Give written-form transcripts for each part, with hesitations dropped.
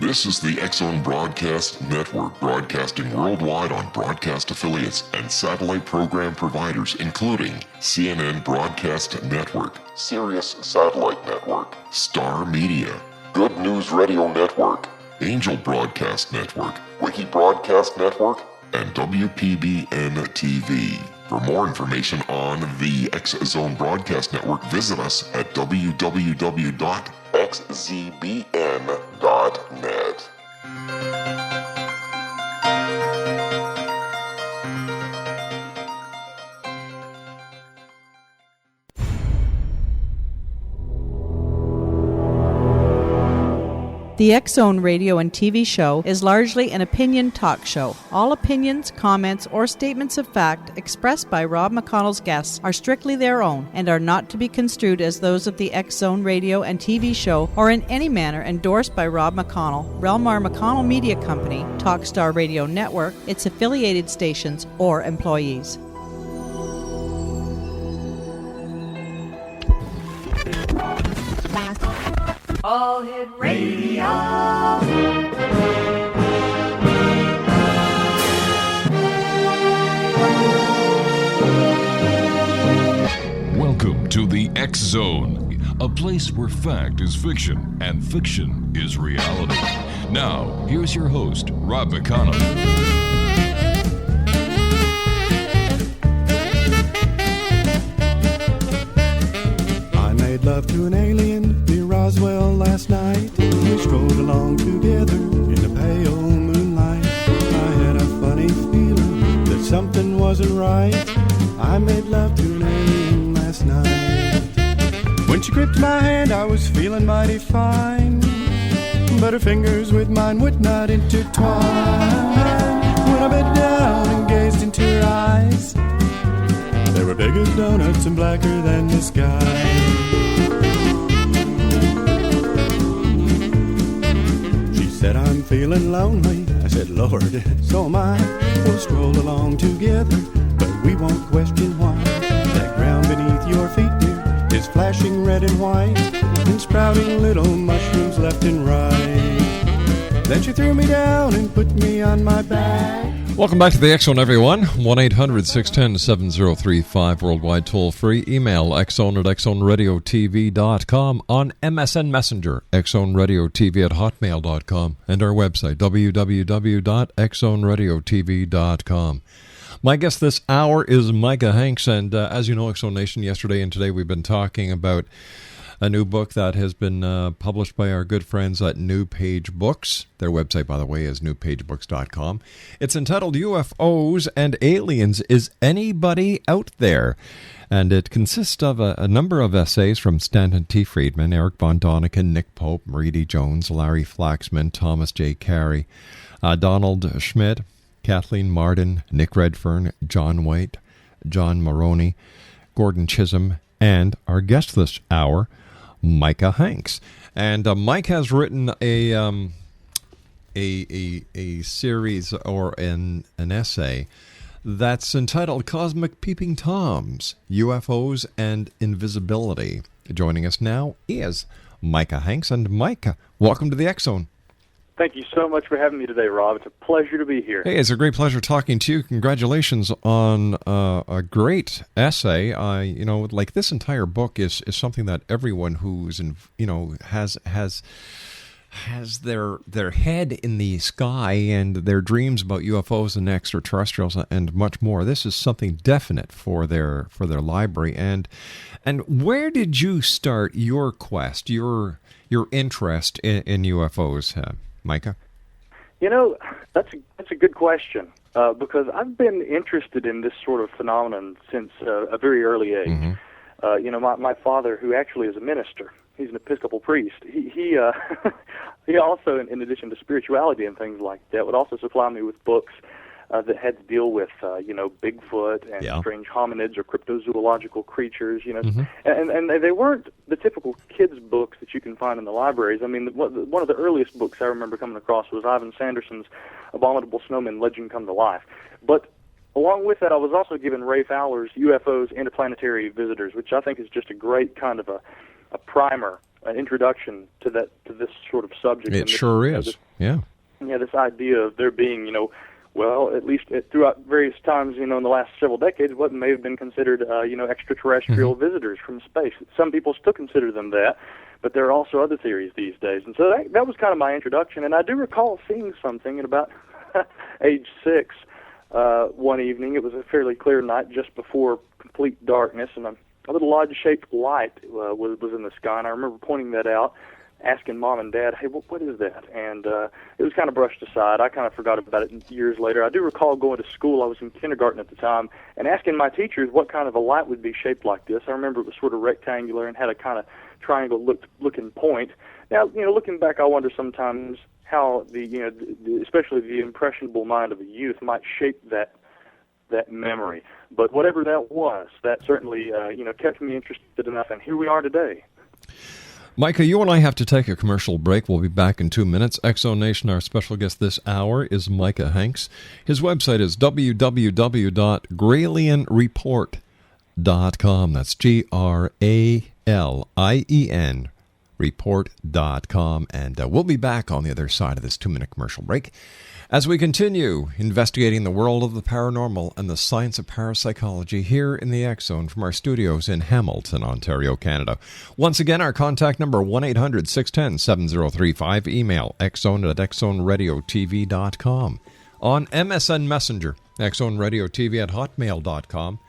This is the X-Zone Broadcast Network, broadcasting worldwide on broadcast affiliates and satellite program providers, including CNN Broadcast Network, Sirius Satellite Network, Star Media, Good News Radio Network, Angel Broadcast Network, Wiki Broadcast Network, and WPBN TV. For more information on the X-Zone Broadcast Network, visit us at www.xzbn.net. The X-Zone radio and TV show is largely an opinion talk show. All opinions, comments, or statements of fact expressed by Rob McConnell's guests are strictly their own and are not to be construed as those of the X-Zone radio and TV show or in any manner endorsed by Rob McConnell, Relmar McConnell Media Company, Talkstar Radio Network, its affiliated stations, or employees. All Hit Radio. Welcome to the X-Zone, a place where fact is fiction and fiction is reality. Now, here's your host, Rob McConnell. I made love to an alien near Roswell last night. We strolled along together in the pale moonlight. I had a funny feeling that something wasn't right. I made love to an alien last night. When she gripped my hand, I was feeling mighty fine, but her fingers with mine would not intertwine. When I bent down and gazed into her eyes, they were big as donuts and blacker than the sky. She said, I'm feeling lonely. I said, Lord, so am I. We'll stroll along together, but we won't question why. That ground beneath your feet, dear, is flashing red and white and sprouting little mushrooms left and right. Then she threw me down and put me on my back. Welcome back to the X-Zone, everyone. 1-800-610-7035, worldwide toll-free. Email xzone@xzoneradiotv.com, on MSN Messenger, xzoneradiotv@hotmail.com, and our website, www.xzoneradiotv.com. My guest this hour is Micah Hanks, and as you know, X-Zone Nation, yesterday and today we've been talking about a new book that has been published by our good friends at New Page Books. Their website, by the way, is newpagebooks.com. It's entitled UFOs and Aliens. Is Anybody Out There? And it consists of a number of essays from Stanton T. Friedman, Eric Von Doniken, Nick Pope, Marie Jones, Larry Flaxman, Thomas J. Carey, Donald Schmidt, Kathleen Martin, Nick Redfern, John White, John Maroney, Gordon Chisholm, and our guest this hour, Micah Hanks. And Mike has written a series or an essay that's entitled Cosmic Peeping Toms, UFOs and Invisibility. Joining us now is Micah Hanks. And Micah, welcome to the X-Zone. Thank you so much for having me today, Rob. It's a pleasure to be here. Hey, it's a great pleasure talking to you. Congratulations on a great essay. Like this entire book is something that everyone who's has their head in the sky and their dreams about UFOs and extraterrestrials and much more. This is something definite for their library. And where did you start your quest, your interest in UFOs? Micah? You know, that's a good question because I've been interested in this sort of phenomenon since a very early age. Mm-hmm. My father, who actually is a minister, he's an Episcopal priest. He also, in addition to spirituality and things like that, would also supply me with books that had to deal with, Bigfoot and strange hominids or cryptozoological creatures, Mm-hmm. and they weren't the typical kids' books that you can find in the libraries. I mean, one of the earliest books I remember coming across was Ivan Sanderson's Abominable Snowmen, Legend Come to Life. But along with that, I was also given Ray Fowler's UFOs, Interplanetary Visitors, which I think is just a great kind of a primer, an introduction to this sort of subject. It sure is. Yeah. Yeah, this idea of there being, well, at least throughout various times, in the last several decades, what may have been considered, extraterrestrial visitors from space. Some people still consider them that, but there are also other theories these days. And so that was kind of my introduction. And I do recall seeing something at about age 6 one evening. It was a fairly clear night just before complete darkness, and a little odd-shaped light was in the sky, and I remember pointing that out, asking Mom and Dad, hey, what is that? And it was kind of brushed aside. I kind of forgot about it years later. I do recall going to school. I was in kindergarten at the time, and asking my teachers what kind of a light would be shaped like this. I remember it was sort of rectangular and had a kind of triangle-looking point. Now, looking back, I wonder sometimes how especially the impressionable mind of a youth might shape that memory. But whatever that was, that certainly kept me interested enough, and here we are today. Micah, you and I have to take a commercial break. We'll be back in 2 minutes. Exo Nation, our special guest this hour is Micah Hanks. His website is www.gralienreport.com. That's GRALIEN report.com. And we'll be back on the other side of this 2-minute commercial break as we continue investigating the world of the paranormal and the science of parapsychology here in the X Zone from our studios in Hamilton, Ontario, Canada. Once again, our contact number 1-800-610-7035. Email xzone@xzoneradiotv.com. On MSN Messenger, xzoneradiotv@hotmail.com.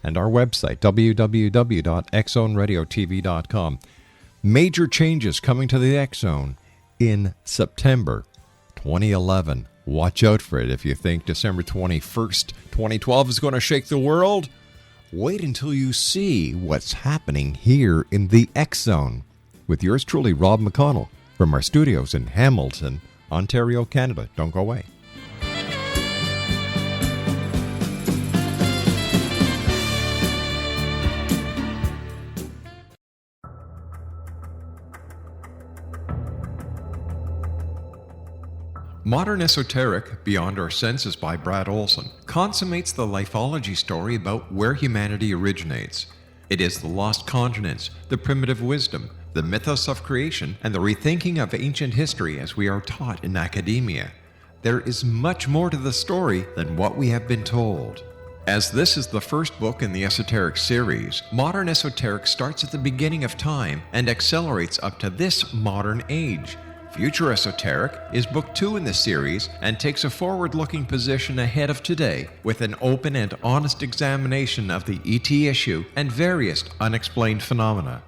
And our website, www.xzoneradiotv.com. Major changes coming to the X Zone in September 2011. Watch out for it. If you think December 21st, 2012 is going to shake the world, wait until you see what's happening here in the X Zone. With yours truly, Rob McConnell, from our studios in Hamilton, Ontario, Canada. Don't go away. Modern Esoteric, Beyond Our Senses by Brad Olson, consummates the lifeology story about where humanity originates. It is the lost continents, the primitive wisdom, the mythos of creation, and the rethinking of ancient history as we are taught in academia. There is much more to the story than what we have been told. As this is the first book in the Esoteric series, Modern Esoteric starts at the beginning of time and accelerates up to this modern age. Future Esoteric is book 2 in the series and takes a forward-looking position ahead of today with an open and honest examination of the ET issue and various unexplained phenomena.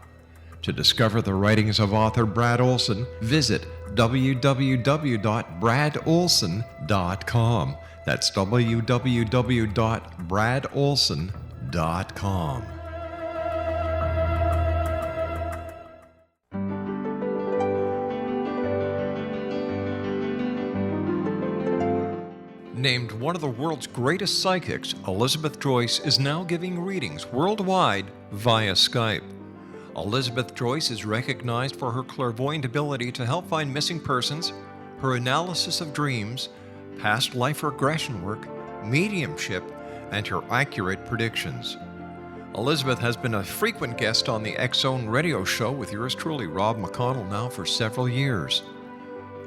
To discover the writings of author Brad Olson, visit www.bradolson.com. That's www.bradolson.com. Named one of the world's greatest psychics, Elizabeth Joyce is now giving readings worldwide via Skype. Elizabeth Joyce is recognized for her clairvoyant ability to help find missing persons, her analysis of dreams, past life regression work, mediumship, and her accurate predictions. Elizabeth has been a frequent guest on the X Zone radio show with yours truly, Rob McConnell, now for several years.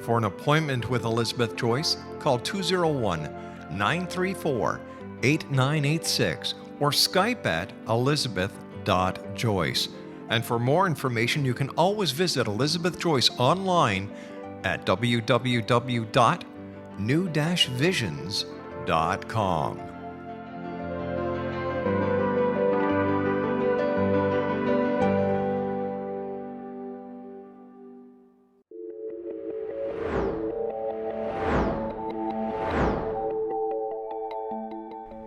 For an appointment with Elizabeth Joyce, call 201-934-8986 or Skype at elizabeth.joyce. And for more information, you can always visit Elizabeth Joyce online at www.new-visions.com.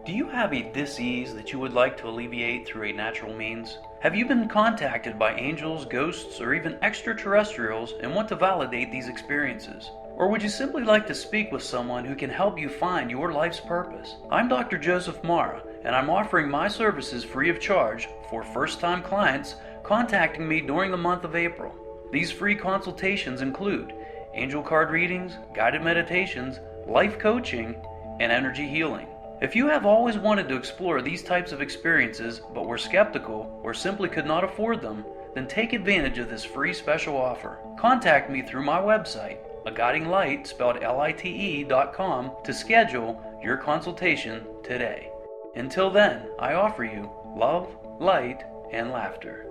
Do you have a dis-ease that you would like to alleviate through a natural means? Have you been contacted by angels, ghosts, or even extraterrestrials and want to validate these experiences? Or would you simply like to speak with someone who can help you find your life's purpose? I'm Dr. Joseph Mara, and I'm offering my services free of charge for first-time clients contacting me during the month of April. These free consultations include angel card readings, guided meditations, life coaching, and energy healing. If you have always wanted to explore these types of experiences but were skeptical or simply could not afford them, then take advantage of this free special offer. Contact me through my website, aguidinglight, spelled LITE.com, to schedule your consultation today. Until then, I offer you love, light, and laughter.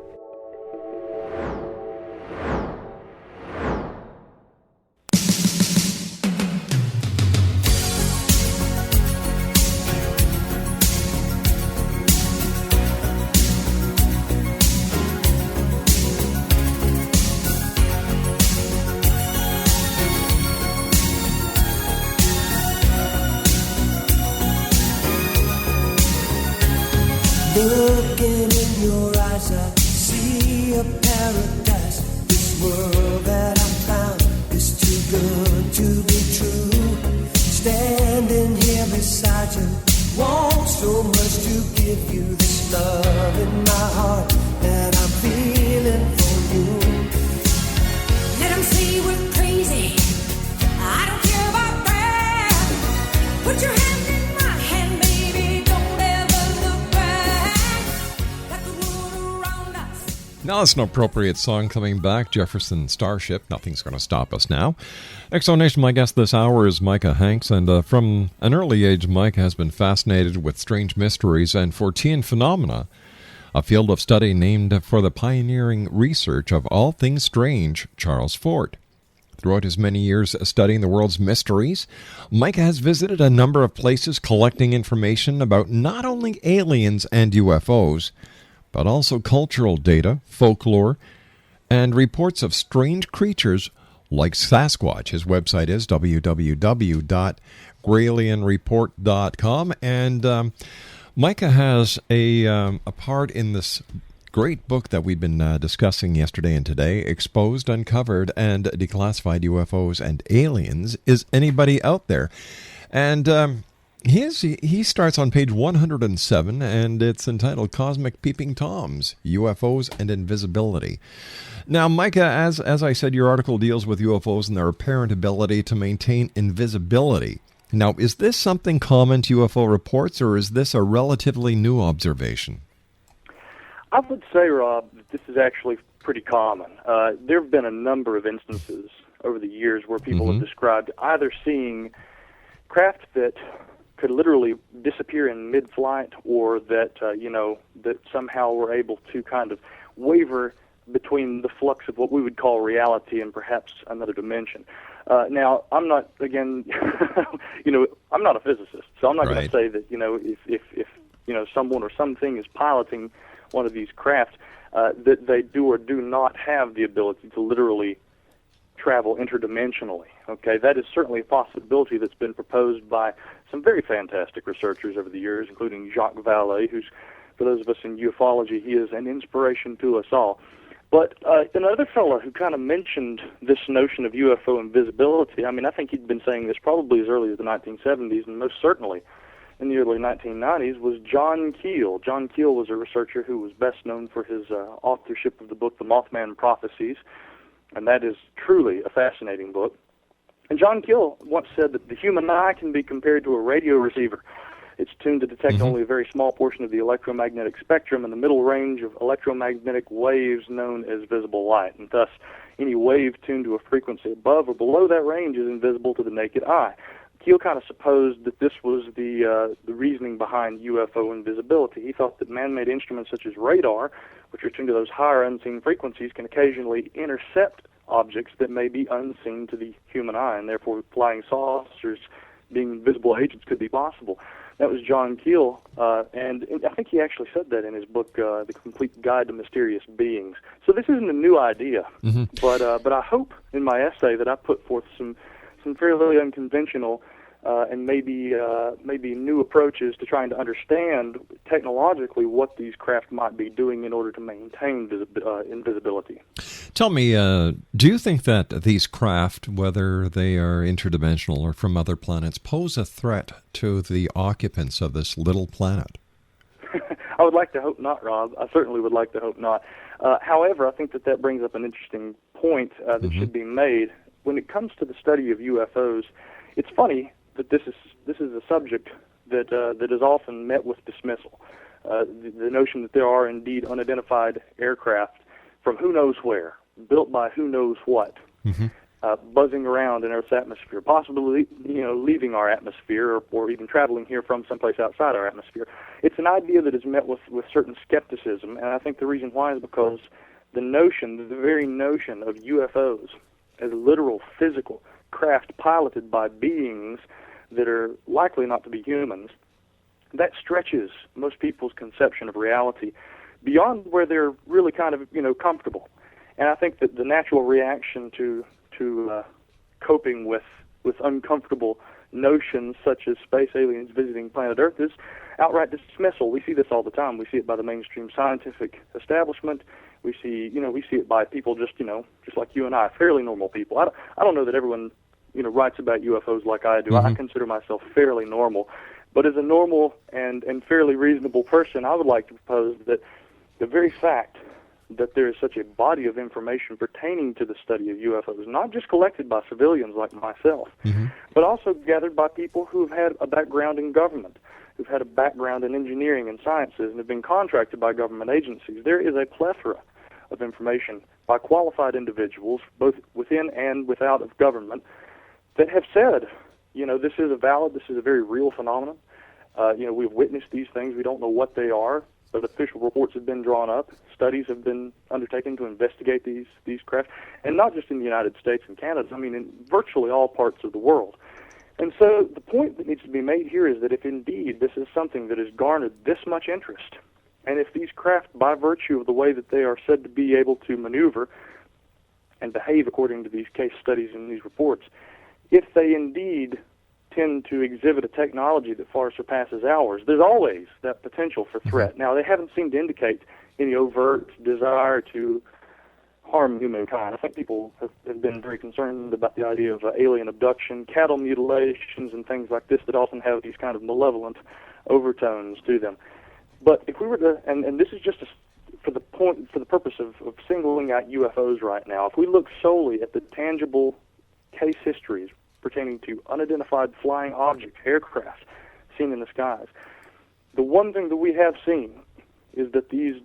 Looking in your eyes, I see a paradise. This world that I found is too good to be true. Standing here beside you, want so much to give you this love in my heart that I'm feeling for you. Let them say we're crazy. I don't care about that. Put your hand in my hand, baby. Don't ever look back. Let the world around us. Now that's an appropriate song coming back. Jefferson Starship. Nothing's going to stop us now. Exonation, my guest this hour is Micah Hanks, and from an early age, Micah has been fascinated with strange mysteries and Fortean phenomena, a field of study named for the pioneering research of all things strange, Charles Fort. Throughout his many years studying the world's mysteries, Micah has visited a number of places collecting information about not only aliens and UFOs, but also cultural data, folklore, and reports of strange creatures like Sasquatch. His website is www.gralienreport.com, and Micah has a part in this great book that we've been discussing yesterday and today, Exposed, Uncovered, and Declassified UFOs and Aliens. Is Anybody Out There? And he starts on page 107, and it's entitled Cosmic Peeping Toms, UFOs and Invisibility. Now, Micah, as I said, your article deals with UFOs and their apparent ability to maintain invisibility. Now, is this something common to UFO reports, or is this a relatively new observation? I would say, Rob, that this is actually pretty common. There have been a number of instances over the years where people have described either seeing craft that could literally disappear in mid-flight, or that that somehow were able to kind of waver between the flux of what we would call reality and perhaps another dimension. Now, I'm not, again, I'm not a physicist, so I'm not going to say that, if someone or something is piloting one of these craft, that they do or do not have the ability to literally travel interdimensionally. Okay, that is certainly a possibility that's been proposed by some very fantastic researchers over the years, including Jacques Vallée, who's, for those of us in ufology, he is an inspiration to us all. But another fellow who kind of mentioned this notion of UFO invisibility, I mean, I think he'd been saying this probably as early as the 1970s, and most certainly in the early 1990s, was John Keel. John Keel was a researcher who was best known for his authorship of the book The Mothman Prophecies, and that is truly a fascinating book. And John Keel once said that the human eye can be compared to a radio receiver. It's tuned to detect only a very small portion of the electromagnetic spectrum and the middle range of electromagnetic waves known as visible light, and thus any wave tuned to a frequency above or below that range is invisible to the naked eye. Keel kind of supposed that this was the reasoning behind UFO invisibility. He thought that man-made instruments such as radar, which are tuned to those higher unseen frequencies, can occasionally intercept objects that may be unseen to the human eye, and therefore flying saucers being invisible agents could be possible. That was John Keel, and I think he actually said that in his book, The Complete Guide to Mysterious Beings. So this isn't a new idea, but I hope in my essay that I put forth some fairly unconventional and maybe new approaches to trying to understand technologically what these craft might be doing in order to maintain invisibility. Tell me, do you think that these craft, whether they are interdimensional or from other planets, pose a threat to the occupants of this little planet? I would like to hope not, Rob. I certainly would like to hope not. However, I think that brings up an interesting point that should be made. When it comes to the study of UFOs, it's funny that this is a subject that is often met with dismissal. The notion that there are indeed unidentified aircraft from who knows where, built by who knows what. buzzing around in Earth's atmosphere, possibly leaving our atmosphere or even traveling here from someplace outside our atmosphere. It's an idea that is met with certain skepticism, and I think the reason why is because the very notion of UFOs as literal physical craft piloted by beings that are likely not to be humans, that stretches most people's conception of reality beyond where they're really kind of comfortable. And I think that the natural reaction to coping with uncomfortable notions such as space aliens visiting planet Earth is outright dismissal. We see this all the time. We see it by the mainstream scientific establishment. We see it by people just like you and I, fairly normal people. I don't know that everyone writes about UFOs like I do. I consider myself fairly normal. But as a normal and fairly reasonable person, I would like to propose that the very fact that there is such a body of information pertaining to the study of UFOs, not just collected by civilians like myself, but also gathered by people who have had a background in government, who've had a background in engineering and sciences, and have been contracted by government agencies. There is a plethora of information by qualified individuals, both within and without of government, that have said, this is a very real phenomenon. We've witnessed these things. We don't know what they are, but official reports have been drawn up. Studies have been undertaken to investigate these craft, and not just in the United States and Canada. I mean, in virtually all parts of the world. And so the point that needs to be made here is that if indeed this is something that has garnered this much interest, and if these craft, by virtue of the way that they are said to be able to maneuver and behave according to these case studies and these reports, if they indeed tend to exhibit a technology that far surpasses ours, there's always that potential for threat. Now, they haven't seemed to indicate any overt desire to harm humankind. I think people have been very concerned about the idea of alien abduction, cattle mutilations, and things like this that often have these kind of malevolent overtones to them. But if we were to, and this is just for the purpose of singling out UFOs right now, if we look solely at the tangible case histories pertaining to unidentified flying objects, aircraft seen in the skies, the one thing that we have seen is that these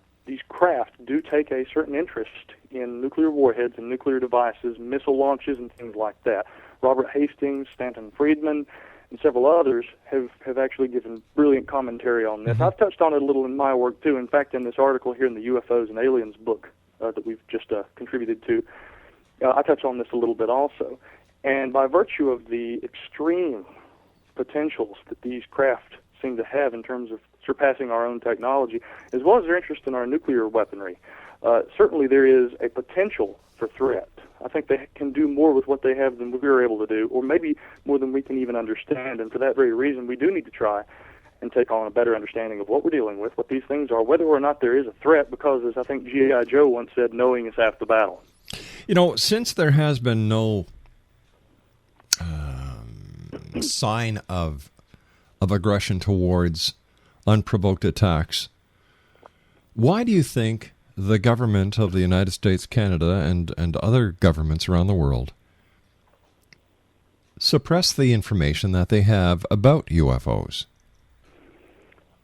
craft do take a certain interest in nuclear warheads and nuclear devices, missile launches, and things like that. Robert Hastings, Stanton Friedman, and several others have actually given brilliant commentary on this. I've touched on it a little in my work, too. In fact, in this article here in the UFOs and Aliens book that we've just contributed to, I touch on this a little bit also. And by virtue of the extreme potentials that these craft seem to have in terms of surpassing our own technology, as well as their interest in our nuclear weaponry, certainly there is a potential for threat. I think they can do more with what they have than we were able to do, or maybe more than we can even understand. And for that very reason, we do need to try and take on a better understanding of what we're dealing with, what these things are, whether or not there is a threat, because, as I think G.I. Joe once said, knowing is half the battle. Since there has been no sign of aggression towards unprovoked attacks, why do you think the government of the United States, Canada, and other governments around the world suppress the information that they have about UFOs?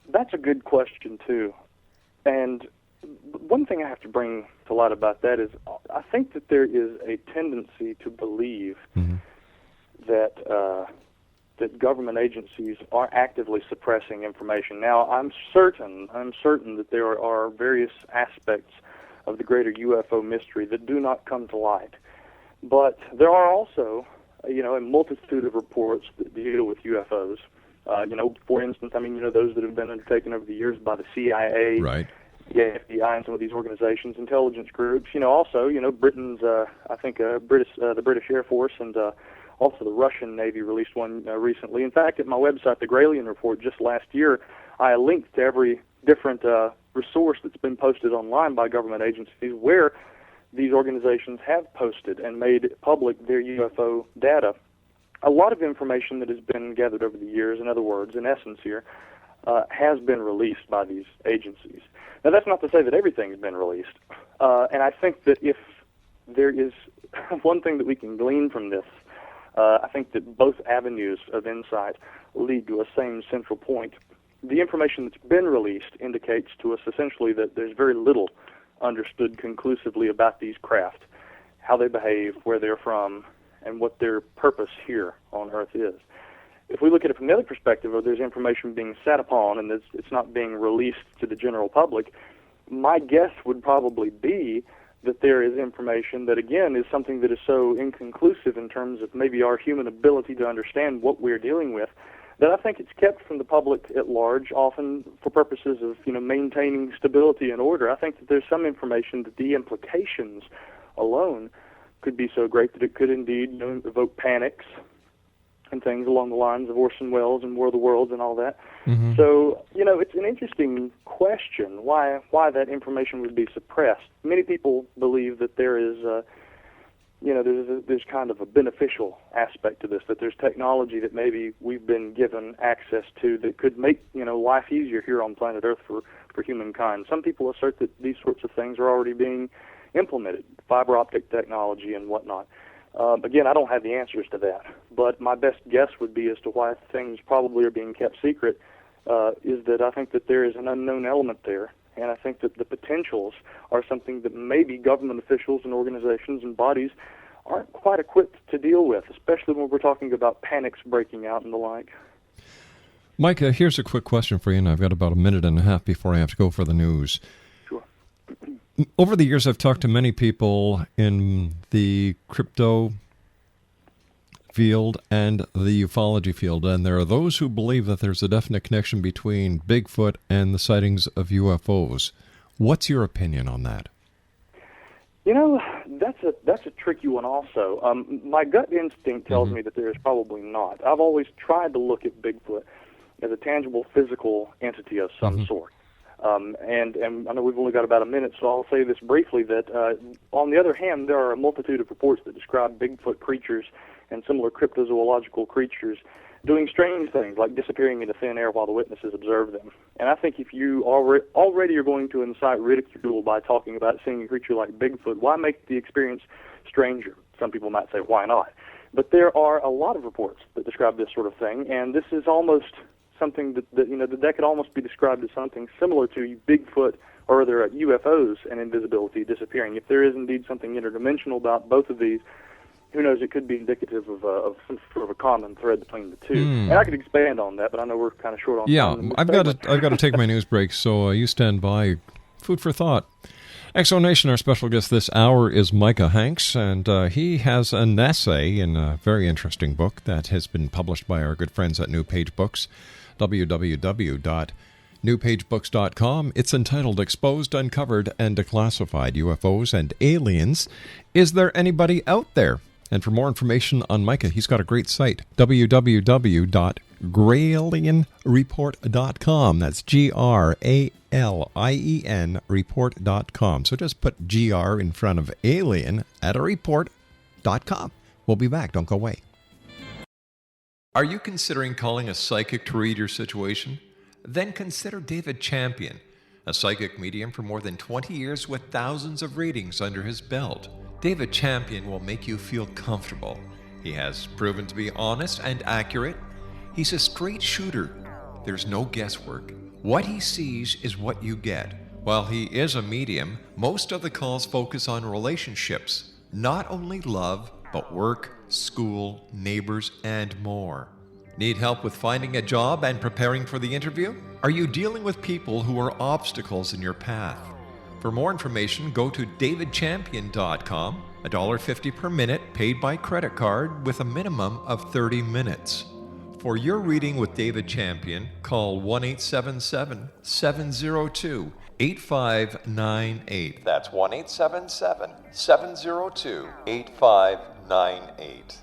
That's a good question, too. And one thing I have to bring to light about that is I think that there is a tendency to believe that government agencies are actively suppressing information. Now, I'm certain that there are various aspects of the greater UFO mystery that do not come to light. But there are also, a multitude of reports that deal with UFOs. For instance, those that have been undertaken over the years by the CIA, right, the FBI, and some of these organizations, intelligence groups. Also, Britain's, the British Air Force, and also the Russian Navy released one recently. In fact, at my website, the Gralian Report, just last year, I linked to every different resource that's been posted online by government agencies where these organizations have posted and made public their UFO data. A lot of information that has been gathered over the years, in other words, in essence here, has been released by these agencies. Now, that's not to say that everything's been released. And I think that if there is one thing that we can glean from this, I think that both avenues of insight lead to a same central point. The information that's been released indicates to us essentially that there's very little understood conclusively about these craft, how they behave, where they're from, and what their purpose here on Earth is. If we look at it from the other perspective, or there's information being sat upon and it's not being released to the general public, my guess would probably be that there is information that, again, is something that is so inconclusive in terms of maybe our human ability to understand what we're dealing with, that I think it's kept from the public at large, often for purposes of, maintaining stability and order. I think that there's some information that the implications alone could be so great that it could indeed evoke panics and things along the lines of Orson Welles and War of the Worlds and all that. Mm-hmm. So, it's an interesting question why that information would be suppressed. Many people believe that there is there's kind of a beneficial aspect to this, that there's technology that maybe we've been given access to that could make, life easier here on planet Earth for humankind. Some people assert that these sorts of things are already being implemented, fiber optic technology and whatnot. Again, I don't have the answers to that, but my best guess would be as to why things probably are being kept secret is that I think that there is an unknown element there, and I think that the potentials are something that maybe government officials and organizations and bodies aren't quite equipped to deal with, especially when we're talking about panics breaking out and the like. Micah, here's a quick question for you, and I've got about a minute and a half before I have to go for the news. Sure. Over the years, I've talked to many people in the crypto field and the ufology field, and there are those who believe that there's a definite connection between Bigfoot and the sightings of UFOs. What's your opinion on that? That's a tricky one also. My gut instinct tells me that there is probably not. I've always tried to look at Bigfoot as a tangible physical entity of some sort. And I know we've only got about a minute, so I'll say this briefly, that on the other hand, there are a multitude of reports that describe Bigfoot creatures and similar cryptozoological creatures doing strange things, like disappearing into thin air while the witnesses observe them. And I think if you already are going to incite ridicule by talking about seeing a creature like Bigfoot, why make the experience stranger? Some people might say, why not? But there are a lot of reports that describe this sort of thing, and this is almost something that could almost be described as something similar to Bigfoot or other UFOs and invisibility disappearing. If there is indeed something interdimensional about both of these, who knows, it could be indicative of some sort of a common thread between the two. And I could expand on that, but I know we're kind of short on time. Yeah, I've got to take my news break, so you stand by. Food for thought. Exo Nation, our special guest this hour is Micah Hanks, and he has an essay in a very interesting book that has been published by our good friends at New Page Books, www.newpagebooks.com. It's entitled Exposed, Uncovered, and Declassified UFOs and Aliens. Is there anybody out there? And for more information on Micah, he's got a great site, www.gralienreport.com. That's GRALIEN report.com. So just put GR in front of alien at a report.com. We'll be back. Don't go away. Are you considering calling a psychic to read your situation? Then consider David Champion, a psychic medium for more than 20 years with thousands of readings under his belt. David Champion will make you feel comfortable. He has proven to be honest and accurate. He's a straight shooter. There's no guesswork. What he sees is what you get. While he is a medium, most of the calls focus on relationships, not only love, but work, school, neighbors, and more. Need help with finding a job and preparing for the interview? Are you dealing with people who are obstacles in your path? For more information, go to davidchampion.com, $1.50 per minute paid by credit card with a minimum of 30 minutes. For your reading with David Champion, call 1-877-702-8598. That's 1-877-702-8598.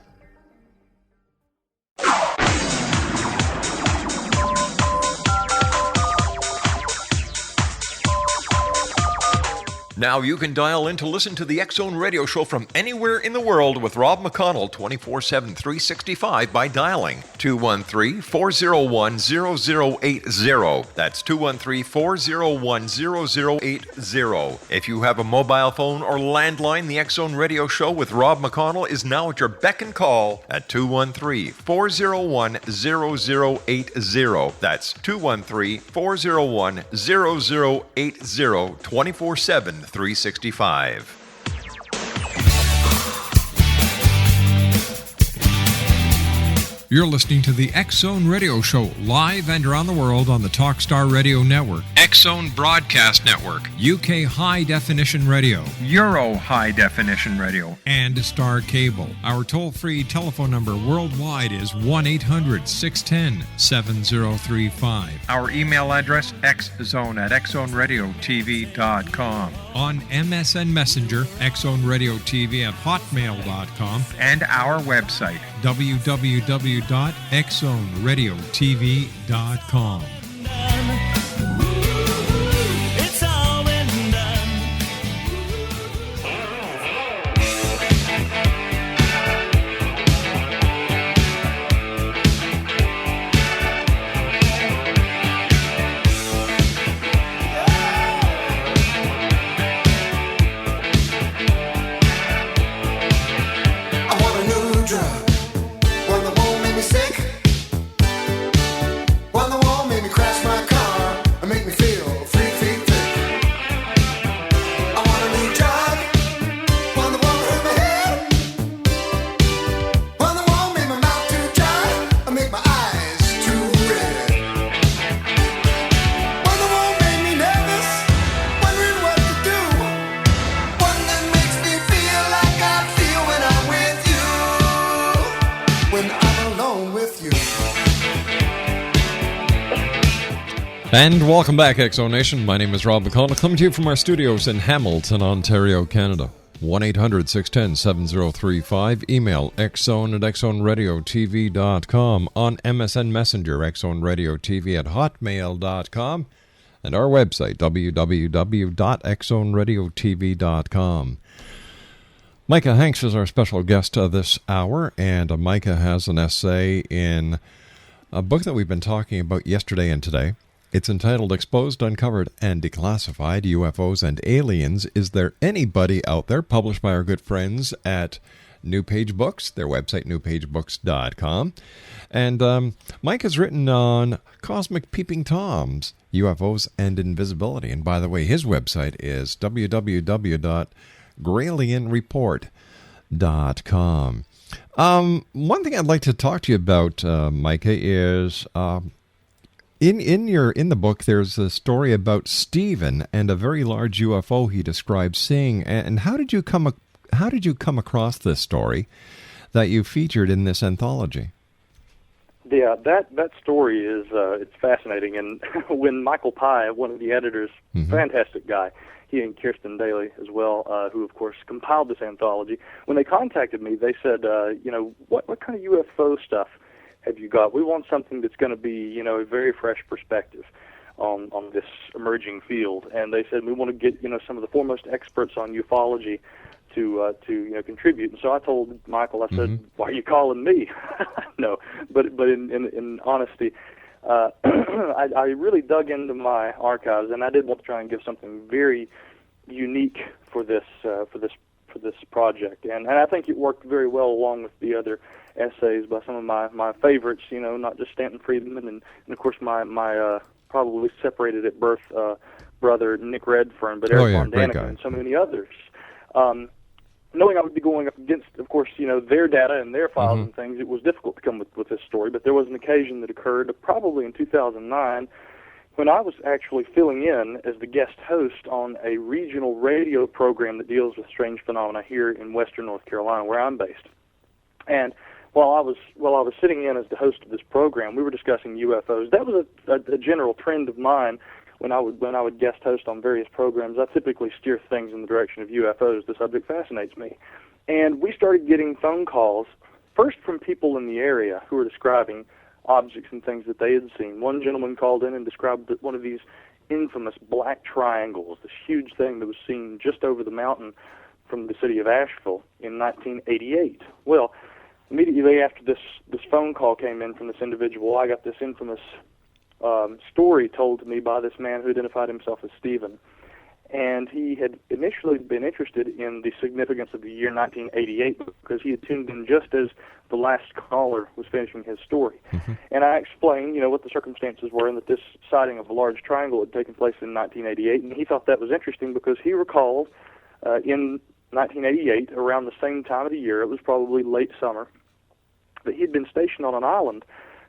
Now you can dial in to listen to the X-Zone radio show from anywhere in the world with Rob McConnell 24/7, 365 by dialing 213-401-0080. That's 213-401-0080. If you have a mobile phone or landline, the X-Zone radio show with Rob McConnell is now at your beck and call at 213-401-0080. That's 213-401-0080, 24/7, 365. You're listening to the X Zone Radio Show, live and around the world on the Talkstar Radio Network, X Zone Broadcast Network, UK High Definition Radio, Euro High Definition Radio, and Star Cable. Our toll-free telephone number worldwide is 1-800-610-7035. Our email address, xzone@xzoneradiotv.com. On MSN Messenger, xzoneradiotv@hotmail.com. And our website, www.xzoneradiotv.com. It's all been done. I want a new drug. One that won't make me sick. One that won't make me crash my car and make me feel 3 feet thick. I want a new drug. One that won't hurt my head. One that won't make my mouth too dry and make my eyes too red. One that won't make me nervous, wondering what to do. One that makes me feel like I feel when I'm with you. When I'm alone with you. And welcome back, X-Zone Nation. My name is Rob McConnell, coming to you from our studios in Hamilton, Ontario, Canada. 1-800-610-7035. Email xzone@xzoneradiotv.com. On MSN Messenger, xzoneradiotv@hotmail.com. And our website, www.xzoneradiotv.com. Micah Hanks is our special guest this hour, and Micah has an essay in a book that we've been talking about yesterday and today. It's entitled Exposed, Uncovered, and Declassified, UFOs and Aliens. Is There Anybody Out There? Published by our good friends at New Page Books, their website, newpagebooks.com. And Mike has written on Cosmic Peeping Toms, UFOs and Invisibility. And by the way, his website is www.gralienreport.com. One thing I'd like to talk to you about, Micah, is in the book there's a story about Stephen and a very large UFO he describes seeing. And how did you come across this story that you featured in this anthology? Yeah, that story is it's fascinating. And when Michael Pye, one of the editors, fantastic guy, he and Kirsten Daly as well, who of course compiled this anthology, when they contacted me, they said, what kind of UFO stuff have you got? We want something that's going to be, a very fresh perspective on this emerging field. And they said, we want to get, some of the foremost experts on ufology to contribute. And so I told Michael, I said, why are you calling me? No, but in honesty, I really dug into my archives, and I did want to try and give something very unique for this project. And I think it worked very well along with the other essays by some of my favorites, not just Stanton Friedman and of course my probably separated at birth brother Nick Redfern, but Eric Von Daniken and so many others. Knowing I would be going up against, of course, their data and their files and things, it was difficult to come with this story. But there was an occasion that occurred probably in 2009 when I was actually filling in as the guest host on a regional radio program that deals with strange phenomena here in western North Carolina, where I'm based. And while I was sitting in as the host of this program, we were discussing UFOs. That was a general trend of mine. When I would guest host on various programs, I typically steer things in the direction of UFOs. The subject fascinates me. And we started getting phone calls, first from people in the area who were describing objects and things that they had seen. One gentleman called in and described one of these infamous black triangles, this huge thing that was seen just over the mountain from the city of Asheville in 1988. Well, immediately after this phone call came in from this individual, I got this infamous story told to me by this man who identified himself as Stephen. And he had initially been interested in the significance of the year 1988 because he had tuned in just as the last caller was finishing his story. And I explained, what the circumstances were and that this sighting of a large triangle had taken place in 1988. And he thought that was interesting because he recalled in 1988, around the same time of the year, it was probably late summer, that he'd been stationed on an island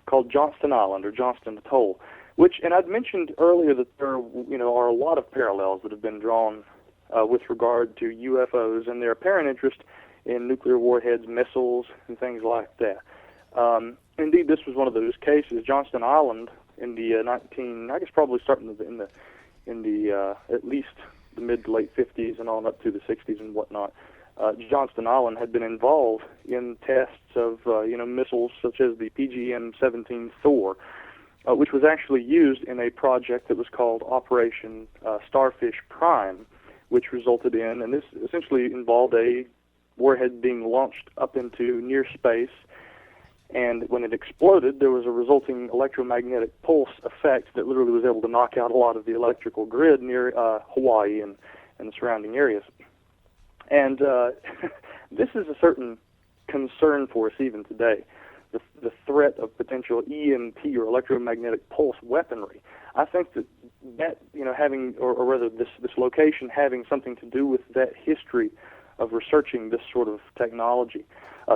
called Johnston Island, or Johnston Atoll, which, and I'd mentioned earlier that there, are a lot of parallels that have been drawn with regard to UFOs and their apparent interest in nuclear warheads, missiles, and things like that. Indeed, this was one of those cases. Johnston Island in the probably starting in the at least the mid to late 50s and on up to the 60s and whatnot. Johnston Island had been involved in tests of missiles such as the PGM-17 Thor, which was actually used in a project that was called Operation Starfish Prime, which resulted in, and this essentially involved a warhead being launched up into near space, and when it exploded, there was a resulting electromagnetic pulse effect that literally was able to knock out a lot of the electrical grid near Hawaii and the surrounding areas. And this is a certain concern for us even today, the threat of potential EMP or electromagnetic pulse weaponry. I think that having, or rather this location having something to do with that history of researching this sort of technology.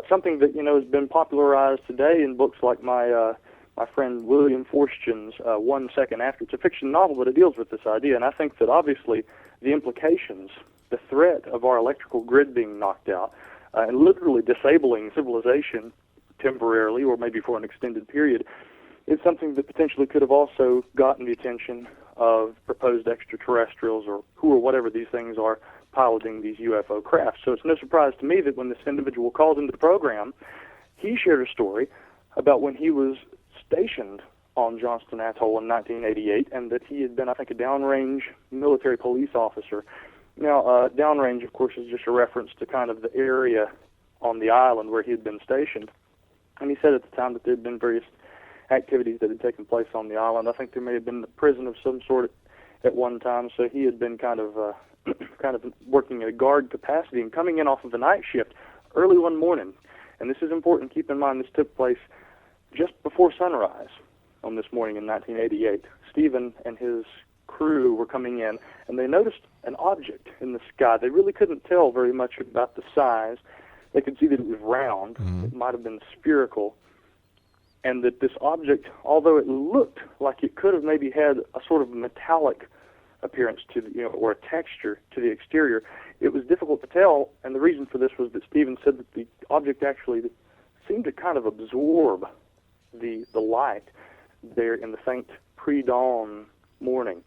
Something that has been popularized today in books like my friend William Forstchen's 1 Second After. It's a fiction novel, but it deals with this idea, and I think that obviously the implications, the threat of our electrical grid being knocked out and literally disabling civilization temporarily or maybe for an extended period is something that potentially could have also gotten the attention of proposed extraterrestrials or who or whatever these things are piloting these UFO craft. So it's no surprise to me that when this individual called into the program, he shared a story about when he was stationed on Johnston Atoll in 1988 and that he had been, I think, a downrange military police officer. Now, downrange, of course, is just a reference to kind of the area on the island where he had been stationed. And he said at the time that there had been various activities that had taken place on the island. I think there may have been a prison of some sort at one time, so he had been kind of working at a guard capacity and coming in off of a night shift early one morning. And this is important. Keep in mind this took place just before sunrise on this morning in 1988. Stephen and his crew were coming in, and they noticed an object in the sky. They really couldn't tell very much about the size. They could see that it was round. Mm-hmm. It might have been spherical. And that this object, although it looked like it could have maybe had a sort of metallic appearance to or a texture to the exterior, it was difficult to tell. And the reason for this was that Stephen said that the object actually seemed to kind of absorb the light there in the faint pre-dawn morning.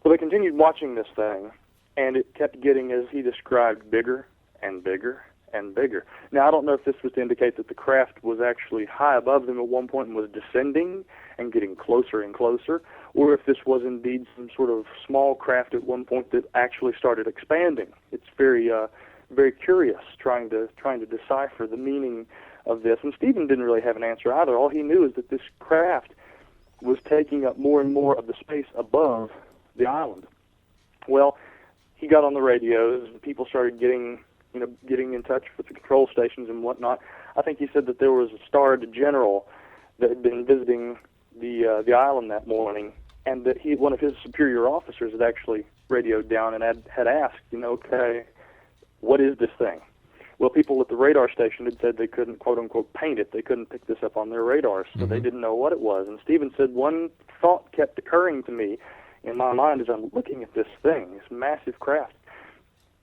Well, they continued watching this thing, and it kept getting, as he described, bigger and bigger and bigger. Now, I don't know if this was to indicate that the craft was actually high above them at one point and was descending and getting closer and closer, or if this was indeed some sort of small craft at one point that actually started expanding. It's very, very curious trying to decipher the meaning of this. And Stephen didn't really have an answer either. All he knew is that this craft was taking up more and more of the space above the island. Well, he got on the radios, and people started getting in touch with the control stations and whatnot. I think he said that there was a starred general that had been visiting the island that morning, and that one of his superior officers had actually radioed down and had asked, okay, what is this thing? Well, people at the radar station had said they couldn't, quote-unquote, paint it. They couldn't pick this up on their radars, so they didn't know what it was. And Stephen said, one thought kept occurring to me in my mind as I'm looking at this thing, this massive craft.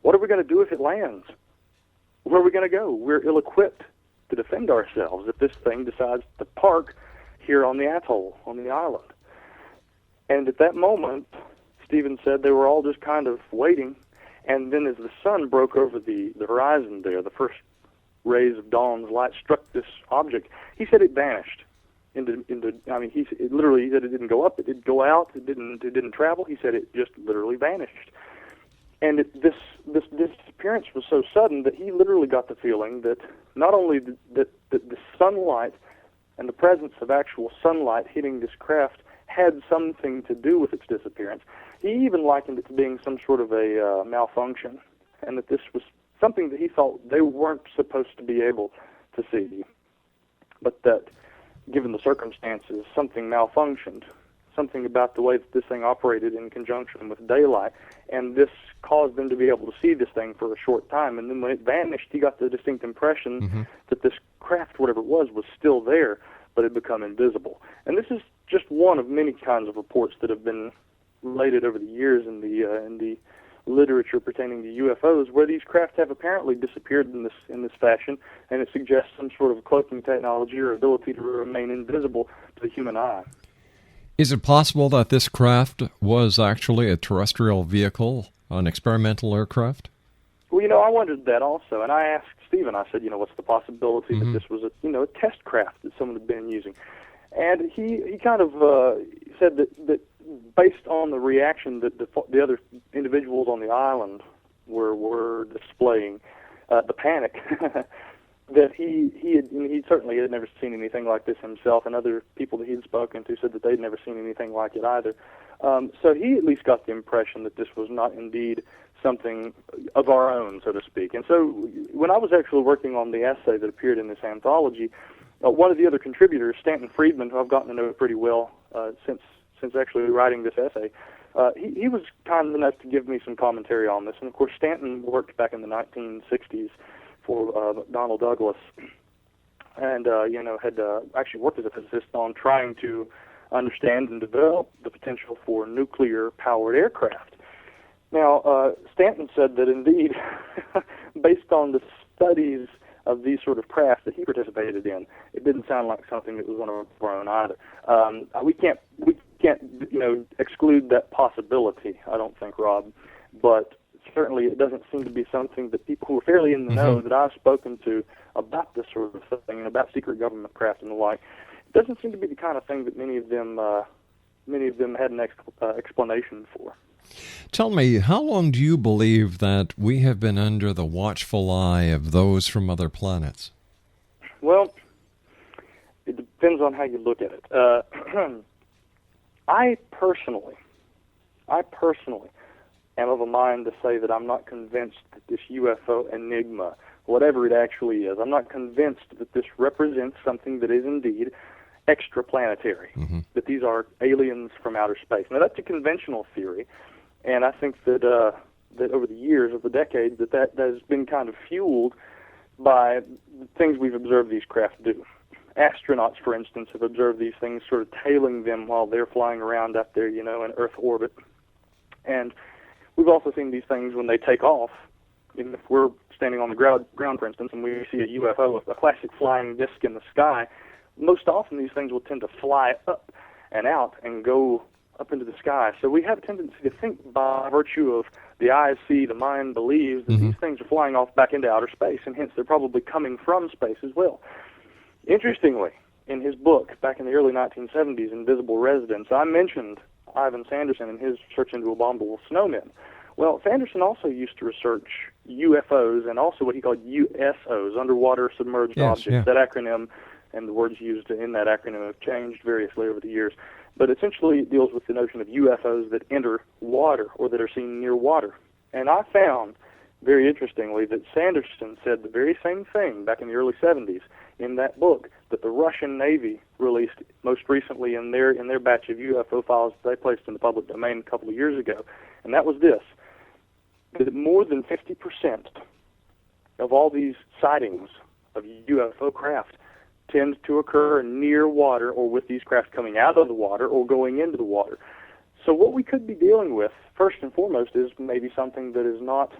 What are we going to do if it lands? Where are we going to go? We're ill-equipped to defend ourselves if this thing decides to park here on the atoll, on the island. And at that moment, Stephen said they were all just kind of waiting. And then as the sun broke over the horizon there, the first rays of dawn's light struck this object, he said it vanished. He said it didn't go up, it didn't go out, it didn't travel. He said it just literally vanished. And this disappearance was so sudden that he literally got the feeling that not only that the sunlight and the presence of actual sunlight hitting this craft had something to do with its disappearance. He even likened it to being some sort of a malfunction, and that this was something that he thought they weren't supposed to be able to see, but that, given the circumstances, something malfunctioned. something about the way that this thing operated in conjunction with daylight, and this caused them to be able to see this thing for a short time. And then when it vanished, he got the distinct impression that this craft, whatever it was still there, but had become invisible. And this is just one of many kinds of reports that have been related over the years in the literature pertaining to UFOs, where these craft have apparently disappeared in this fashion, and it suggests some sort of cloaking technology or ability to remain invisible to the human eye. Is it possible that this craft was actually a terrestrial vehicle, an experimental aircraft? Well, I wondered that also, and I asked Stephen, I said, what's the possibility that this was a test craft that someone had been using? And he kind of said that based on the reaction that the other individuals on the island were displaying, the panic, that he certainly had never seen anything like this himself, and other people that he'd spoken to said that they'd never seen anything like it either. So he at least got the impression that this was not indeed something of our own, so to speak. And so when I was actually working on the essay that appeared in this anthology, one of the other contributors, Stanton Friedman, who I've gotten to know pretty well since actually writing this essay, he was kind enough to give me some commentary on this. And of course, Stanton worked back in the 1960s for McDonnell Douglas, and had actually worked as a physicist on trying to understand and develop the potential for nuclear-powered aircraft. Now, Stanton said that indeed, based on the studies of these sort of craft that he participated in, it didn't sound like something that was one of our own either. We can't exclude that possibility, I don't think, Rob, but certainly it doesn't seem to be something that people who are fairly in the know that I've spoken to about this sort of thing and about secret government craft and the like, it doesn't seem to be the kind of thing that many of them had an explanation for. Tell me, how long do you believe that we have been under the watchful eye of those from other planets? Well, it depends on how you look at it. I personally am of a mind to say that I'm not convinced that this UFO enigma, whatever it actually is, I'm not convinced that this represents something that is indeed extraplanetary, that these are aliens from outer space. Now, that's a conventional theory, and I think that over the years, over the decades, that has been kind of fueled by things we've observed these craft do. Astronauts, for instance, have observed these things sort of tailing them while they're flying around up there, in Earth orbit. And we've also seen these things when they take off. If we're standing on the ground, for instance, and we see a UFO, a classic flying disc in the sky, most often these things will tend to fly up and out and go up into the sky. So we have a tendency to think by virtue of the eyes see, the mind believes, that these things are flying off back into outer space, and hence they're probably coming from space as well. Interestingly, in his book back in the early 1970s, Invisible Residents, I mentioned Ivan Sanderson and his search into abominable snowmen. Well, Sanderson also used to research UFOs and also what he called USOs, underwater submerged objects. Yeah. That acronym and the words used in that acronym have changed variously over the years. But essentially it deals with the notion of UFOs that enter water or that are seen near water. And I found, very interestingly, that Sanderson said the very same thing back in the early 70s in that book that the Russian Navy released most recently in their batch of UFO files that they placed in the public domain a couple of years ago. And that was this, that more than 50% of all these sightings of UFO craft tend to occur near water or with these craft coming out of the water or going into the water. So what we could be dealing with, first and foremost, is maybe something that is not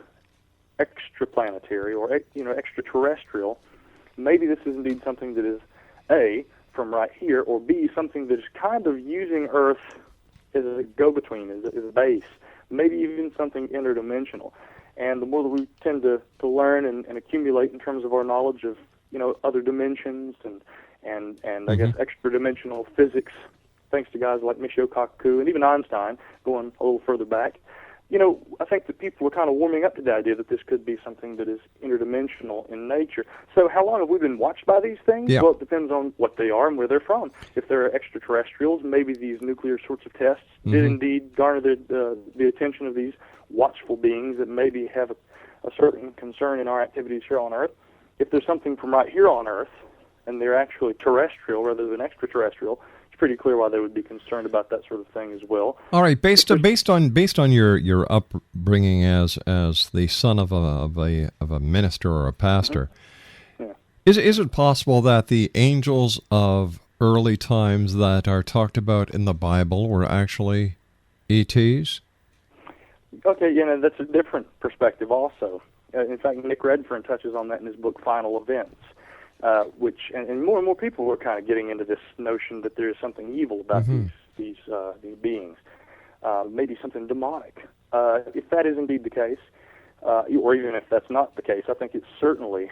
extraplanetary or extraterrestrial. Maybe this is indeed something that is A, from right here, or B, something that is kind of using Earth as a go-between, as a base, maybe even something interdimensional. And the more that we tend to learn and accumulate in terms of our knowledge of other dimensions and I guess extra-dimensional physics, thanks to guys like Michio Kaku and even Einstein, going a little further back, I think that people are kind of warming up to the idea that this could be something that is interdimensional in nature. So how long have we been watched by these things? Yeah. Well, it depends on what they are and where they're from. If they're extraterrestrials, maybe these nuclear sorts of tests did indeed garner the attention of these watchful beings that maybe have a certain concern in our activities here on Earth. If there's something from right here on Earth, and they're actually terrestrial rather than extraterrestrial, it's pretty clear why they would be concerned about that sort of thing as well. All right, based on your upbringing as the son of a minister or a pastor, is it possible that the angels of early times that are talked about in the Bible were actually ETs? Okay, that's a different perspective also. In fact, Nick Redfern touches on that in his book Final Events, which and more people are kind of getting into this notion that there is something evil about these beings, maybe something demonic. If that is indeed the case, or even if that's not the case, I think it certainly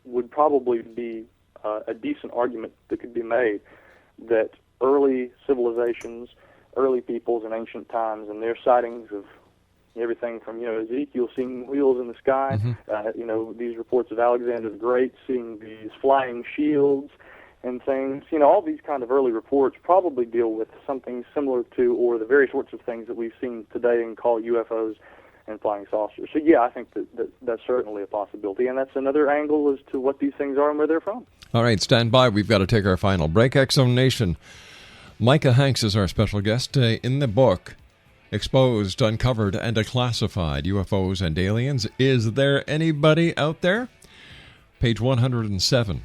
would probably be a decent argument that could be made that early civilizations, early peoples in ancient times, and their sightings of everything from Ezekiel seeing wheels in the sky, these reports of Alexander the Great seeing these flying shields and things, all these kind of early reports probably deal with something similar to, or the very sorts of things that we've seen today and call UFOs and flying saucers. So yeah, I think that's certainly a possibility, and that's another angle as to what these things are and where they're from. All right, stand by. We've got to take our final break. X-Zone Nation. Micah Hanks is our special guest in the book, Exposed, Uncovered, and Declassified, UFOs and Aliens. Is there anybody out there? Page 107.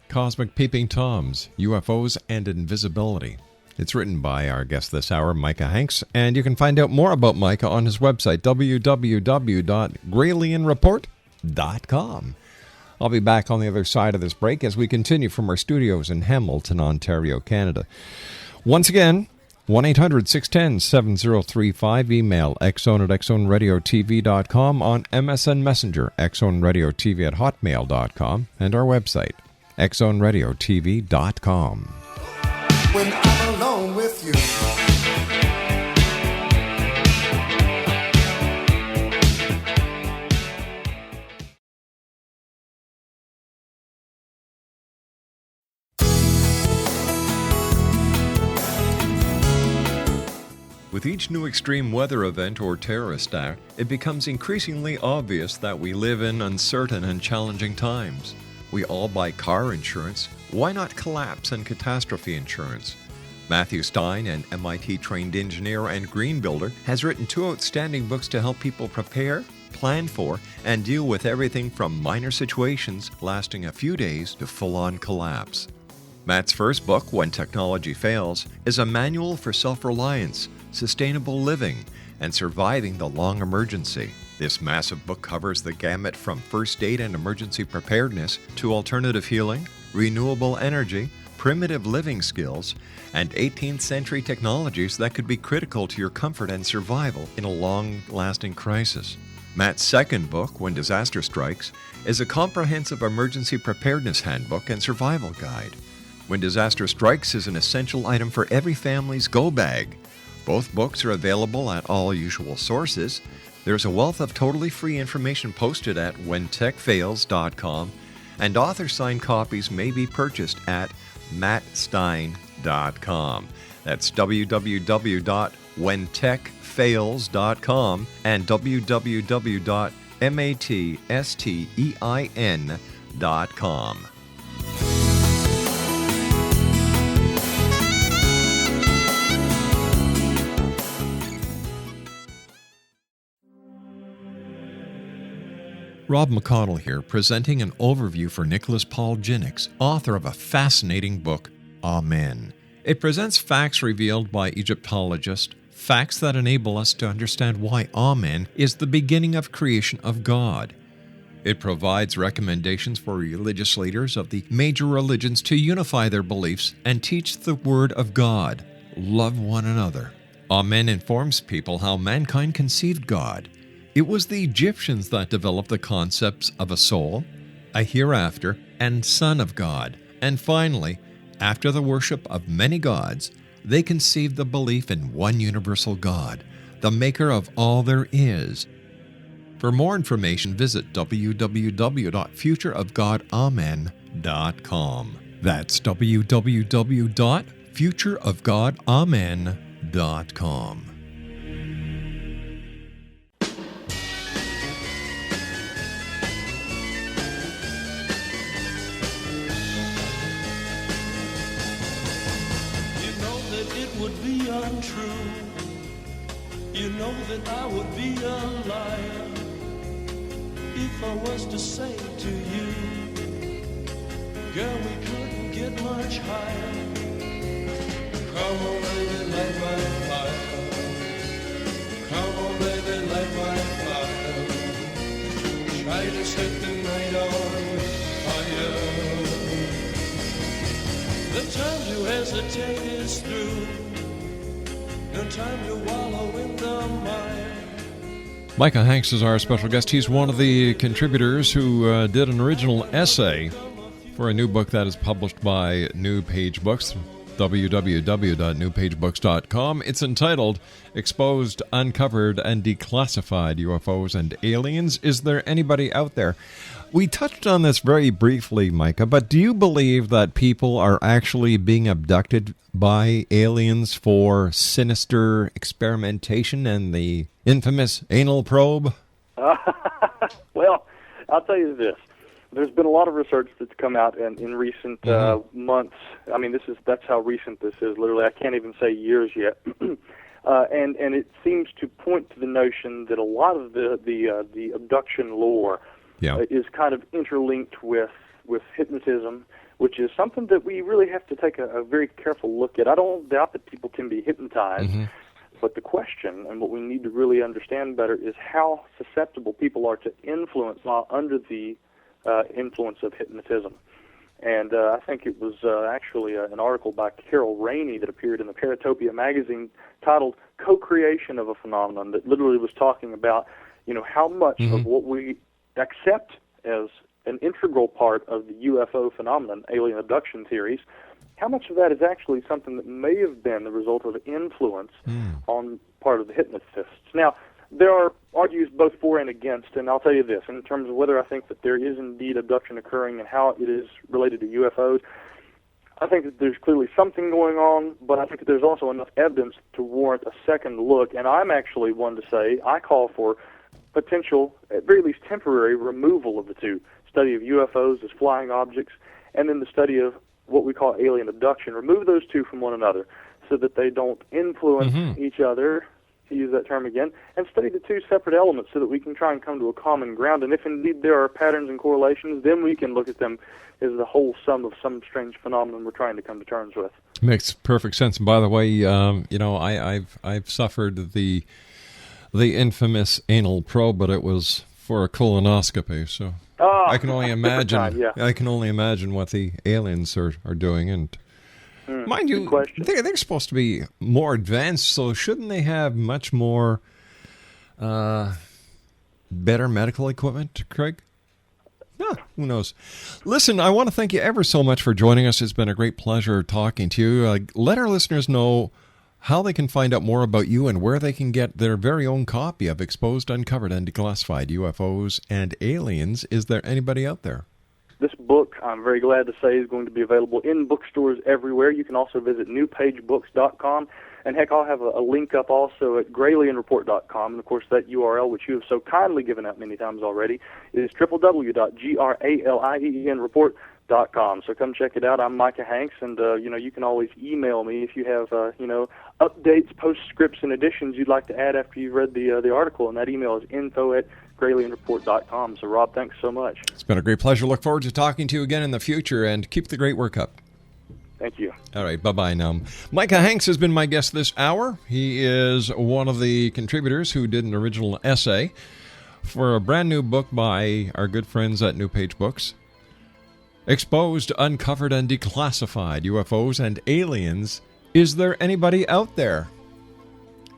Cosmic Peeping Toms, UFOs and Invisibility. It's written by our guest this hour, Micah Hanks, and you can find out more about Micah on his website, www.gralienreport.com. I'll be back on the other side of this break as we continue from our studios in Hamilton, Ontario, Canada. Once again, 1-800-610-7035. Email xzone@xzoneradiotv.com, on MSN Messenger, xzoneradiotv@hotmail.com, and our website, xzoneradiotv.com. When I'm alone with you, With each new extreme weather event or terrorist act, it becomes increasingly obvious that we live in uncertain and challenging times. We all buy car insurance. Why not collapse and catastrophe insurance? Matthew Stein, an MIT-trained engineer and green builder, has written 2 outstanding books to help people prepare, plan for, and deal with everything from minor situations lasting a few days to full-on collapse. Matt's first book, When Technology Fails, is a manual for self-reliance, sustainable living, and surviving the long emergency. This massive book covers the gamut from first aid and emergency preparedness to alternative healing, renewable energy, primitive living skills, and 18th century technologies that could be critical to your comfort and survival in a long-lasting crisis. Matt's second book, When Disaster Strikes, is a comprehensive emergency preparedness handbook and survival guide. When Disaster Strikes is an essential item for every family's go bag. Both books are available at all usual sources. There's a wealth of totally free information posted at whentechfails.com, and author-signed copies may be purchased at mattstein.com. That's www.whentechfails.com and www.mattstein.com. Rob McConnell here, presenting an overview for Nicholas Paul Jennings, author of a fascinating book, Amen. It presents facts revealed by Egyptologists, facts that enable us to understand why Amen is the beginning of creation of God. It provides recommendations for religious leaders of the major religions to unify their beliefs and teach the Word of God. Love one another. Amen informs people how mankind conceived God. It was the Egyptians that developed the concepts of a soul, a hereafter, and Son of God. And finally, after the worship of many gods, they conceived the belief in one universal God, the maker of all there is. For more information, visit www.futureofgodamen.com. That's www.futureofgodamen.com. untrue. You know that I would be a liar if I was to say to you, girl, we couldn't get much higher. Come on, baby, light my fire. Come on, baby, light my fire. Try to set the night on fire. The time to hesitate is through. No time to wallow in the mire. Micah Hanks is our special guest. He's one of the contributors who did an original essay for a new book that is published by New Page Books, www.newpagebooks.com. It's entitled Exposed, Uncovered, and Declassified UFOs and Aliens. Is there anybody out there? We touched on this very briefly, Micah, but do you believe that people are actually being abducted by aliens for sinister experimentation and the infamous anal probe? Well, I'll tell you this. There's been a lot of research that's come out in recent months. I mean, that's how recent this is. Literally, I can't even say years yet. And it seems to point to the notion that a lot of the abduction lore is kind of interlinked with hypnotism, which is something that we really have to take a very careful look at. I don't doubt that people can be hypnotized, but the question, and what we need to really understand better, is how susceptible people are to influence while under the influence of hypnotism. And I think it was actually an article by Carol Rainey that appeared in the Paratopia magazine titled Co-Creation of a Phenomenon, that literally was talking about, how much of what we accept as an integral part of the UFO phenomenon, alien abduction theories, how much of that is actually something that may have been the result of influence on part of the hypnotists. Now, there are arguments both for and against, and I'll tell you this, in terms of whether I think that there is indeed abduction occurring and how it is related to UFOs, I think that there's clearly something going on, but I think that there's also enough evidence to warrant a second look, and I'm actually one to say I call for potential, at very least temporary, removal of the two. Study of UFOs as flying objects, and then the study of what we call alien abduction. Remove those two from one another so that they don't influence each other, to use that term again, and study the two separate elements so that we can try and come to a common ground. And if indeed there are patterns and correlations, then we can look at them as the whole sum of some strange phenomenon we're trying to come to terms with. Makes perfect sense. And by the way, I've suffered the infamous anal probe, but it was for a colonoscopy, so I can only imagine. I can only imagine what the aliens are doing, and mind you, they're supposed to be more advanced, so shouldn't they have much more better medical equipment, Craig? Who knows? Listen, I want to thank you ever so much for joining us. It's been a great pleasure talking to you. Let our listeners know how they can find out more about you and where they can get their very own copy of Exposed, Uncovered, and Declassified UFOs and Aliens. Is there anybody out there? This book, I'm very glad to say, is going to be available in bookstores everywhere. You can also visit newpagebooks.com. And heck, I'll have a link up also at gralienreport.com. And, of course, that URL, which you have so kindly given out many times already, is www.gralienreport.com. So come check it out. I'm Micah Hanks, and, you can always email me if you have, updates, postscripts, and additions you'd like to add after you've read the article. And that email is info@gralienreport.com. So, Rob, thanks so much. It's been a great pleasure. Look forward to talking to you again in the future, and keep the great work up. Thank you. All right, bye-bye now. Micah Hanks has been my guest this hour. He is one of the contributors who did an original essay for a brand new book by our good friends at New Page Books. Exposed, Uncovered, and Declassified UFOs and Aliens. Is there anybody out there?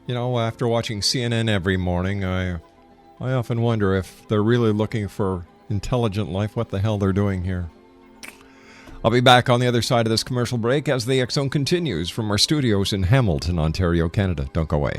After watching CNN every morning, I often wonder if they're really looking for intelligent life, what the hell they're doing here. I'll be back on the other side of this commercial break as the X Zone continues from our studios in Hamilton, Ontario, Canada. Don't go away.